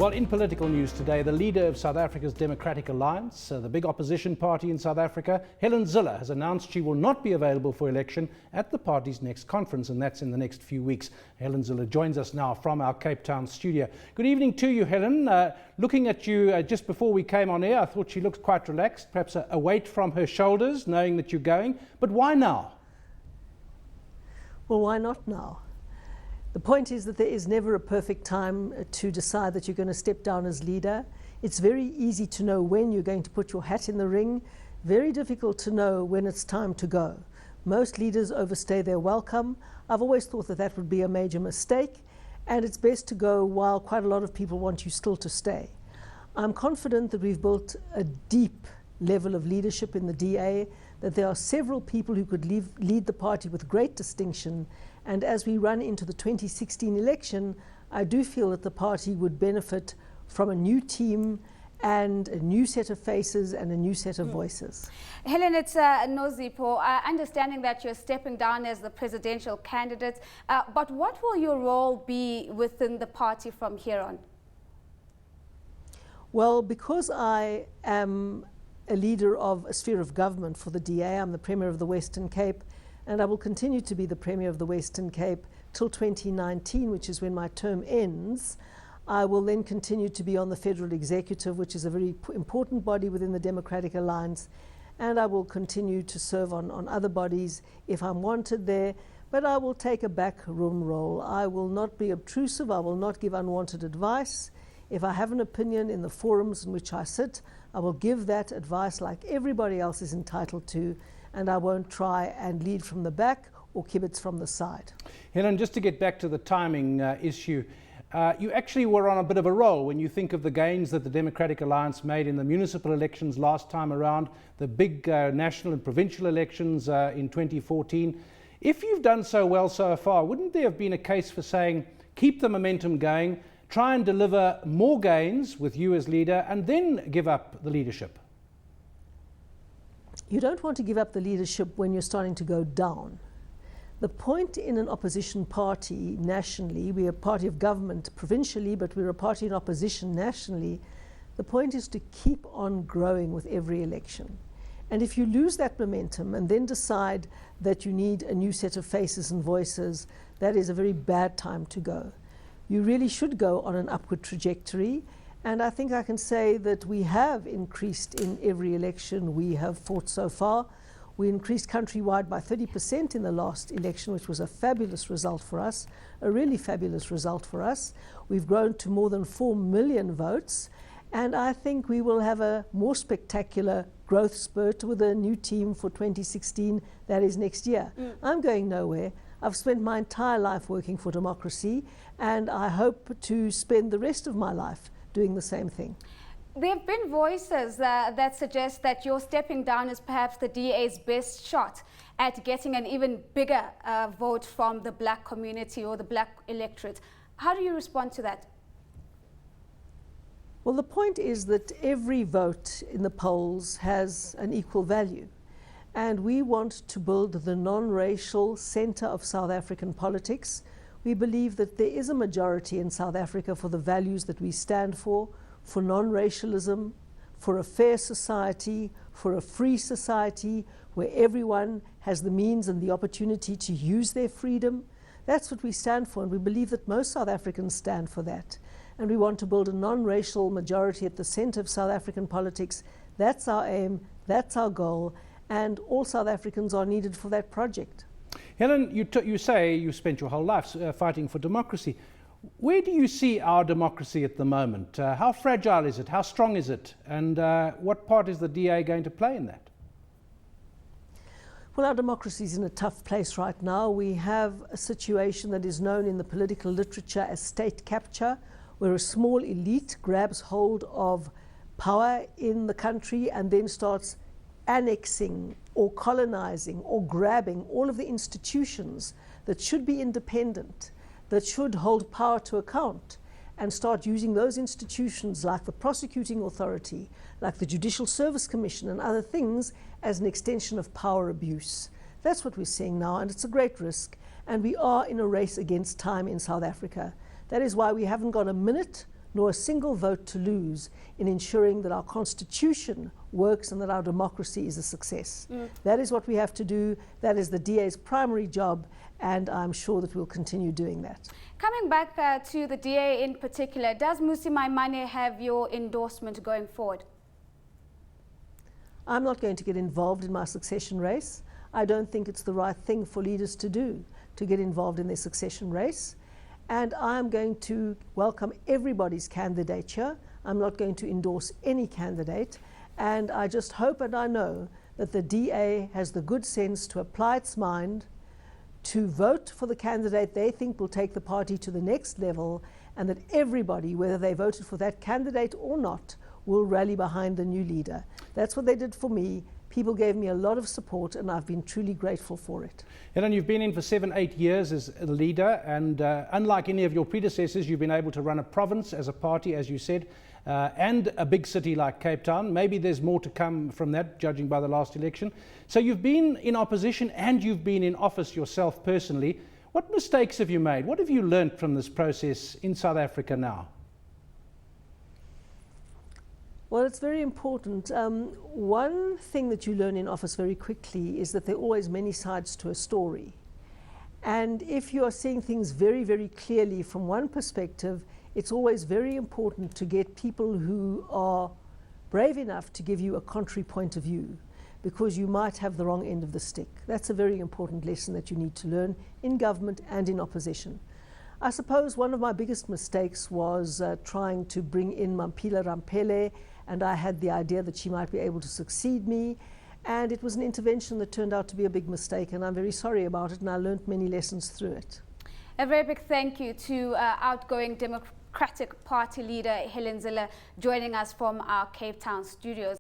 Well, in political news today, the leader of South Africa's Democratic Alliance, the big opposition party in South Africa, Helen Zille, has announced she will not be available for election at the party's next conference, and that's in the next few weeks. Helen Zille joins us now from our Cape Town studio. Good evening to you, Helen. Looking at you just before we came on air, I thought she looked quite relaxed, perhaps a weight from her shoulders, knowing that you're going. But why now? Well, why not now? The point is that there is never a perfect time to decide that you're going to step down as leader. It's very easy to know when you're going to put your hat in the ring, very difficult to know when it's time to go. Most leaders overstay their welcome. I've always thought that that would be a major mistake, and it's best to go while quite a lot of people want you still to stay. I'm confident that we've built a deep level of leadership in the DA, that there are several people who could lead the party with great distinction. And as we run into the 2016 election, I do feel that the party would benefit from a new team and a new set of faces and a new set of voices. Helen, it's Nozipho. Understanding that you're stepping down as the presidential candidate, but what will your role be within the party from here on? Well, because I am a leader of a sphere of government for the DA, I'm the Premier of the Western Cape, and I will continue to be the Premier of the Western Cape till 2019, which is when my term ends. I will then continue to be on the Federal Executive, which is a very important body within the Democratic Alliance, and I will continue to serve on other bodies if I'm wanted there, but I will take a backroom role. I will not be obtrusive, I will not give unwanted advice. If I have an opinion in the forums in which I sit, I will give that advice like everybody else is entitled to, and I won't try and lead from the back or kibitz from the side. Helen, just to get back to the timing issue, you actually were on a bit of a roll when you think of the gains that the Democratic Alliance made in the municipal elections last time around, the big national and provincial elections in 2014. If you've done so well so far, wouldn't there have been a case for saying, keep the momentum going, try and deliver more gains with you as leader, and then give up the leadership? You don't want to give up the leadership when you're starting to go down. The point in an opposition party nationally, we're a party of government provincially, but we're a party in opposition nationally, the point is to keep on growing with every election. And if you lose that momentum and then decide that you need a new set of faces and voices, that is a very bad time to go. You really should go on an upward trajectory. And I think I can say that we have increased in every election we have fought so far. We increased countrywide by 30% in the last election, which was a fabulous result for us, a really fabulous result for us. We've grown to more than 4 million votes, and I think we will have a more spectacular growth spurt with a new team for 2016, that is next year. I'm going nowhere. I've spent my entire life working for democracy, and I hope to spend the rest of my life doing the same thing. There have been voices that suggest that your stepping down is perhaps the DA's best shot at getting an even bigger vote from the black community or the black electorate. How do you respond to that? Well, the point is that every vote in the polls has an equal value. And we want to build the non-racial center of South African politics. We believe that there is a majority in South Africa for the values that we stand for non-racialism, for a fair society, for a free society where everyone has the means and the opportunity to use their freedom. That's what we stand for, and we believe that most South Africans stand for that. And we want to build a non-racial majority at the center of South African politics. That's our aim, that's our goal, and all South Africans are needed for that project. Helen, you say you spent your whole life fighting for democracy. Where do you see our democracy at the moment? How fragile is it? How strong is it? And what part is the DA going to play in that? Well, our democracy is in a tough place right now. We have a situation that is known in the political literature as state capture, where a small elite grabs hold of power in the country and then starts annexing or colonizing or grabbing all of the institutions that should be independent, that should hold power to account, and start using those institutions like the prosecuting authority, like the Judicial Service Commission and other things as an extension of power abuse. That's what we're seeing now, and it's a great risk. And we are in a race against time in South Africa. That is why we haven't got a minute nor a single vote to lose in ensuring that our constitution works and that our democracy is a success. That is what we have to do. That is the DA's primary job, and I'm sure that we'll continue doing that. Coming back to the DA in particular, does Mmusi Maimane have your endorsement going forward? I'm not going to get involved in my succession race. I don't think it's the right thing for leaders to do, to get involved in their succession race. And I'm going to welcome everybody's candidature. I'm not going to endorse any candidate. And I just hope and I know that the DA has the good sense to apply its mind, to vote for the candidate they think will take the party to the next level, and that everybody, whether they voted for that candidate or not, will rally behind the new leader. That's what they did for me. People gave me a lot of support, and I've been truly grateful for it. Helen, you've been in for 7-8 years as a leader, and unlike any of your predecessors, you've been able to run a province as a party, as you said, and a big city like Cape Town. Maybe there's more to come from that, judging by the last election. So you've been in opposition and you've been in office yourself personally. What mistakes have you made? What have you learned from this process in South Africa now? Well, it's very important. One thing that you learn in office very quickly is that there are always many sides to a story. And if you are seeing things very, very clearly from one perspective, it's always very important to get people who are brave enough to give you a contrary point of view, because you might have the wrong end of the stick. That's a very important lesson that you need to learn in government and in opposition. I suppose one of my biggest mistakes was trying to bring in Mampila Rampele, and I had the idea that she might be able to succeed me, and it was an intervention that turned out to be a big mistake, and I'm very sorry about it, and I learned many lessons through it. A very big thank you to outgoing Democratic Party leader Helen Zille joining us from our Cape Town studios.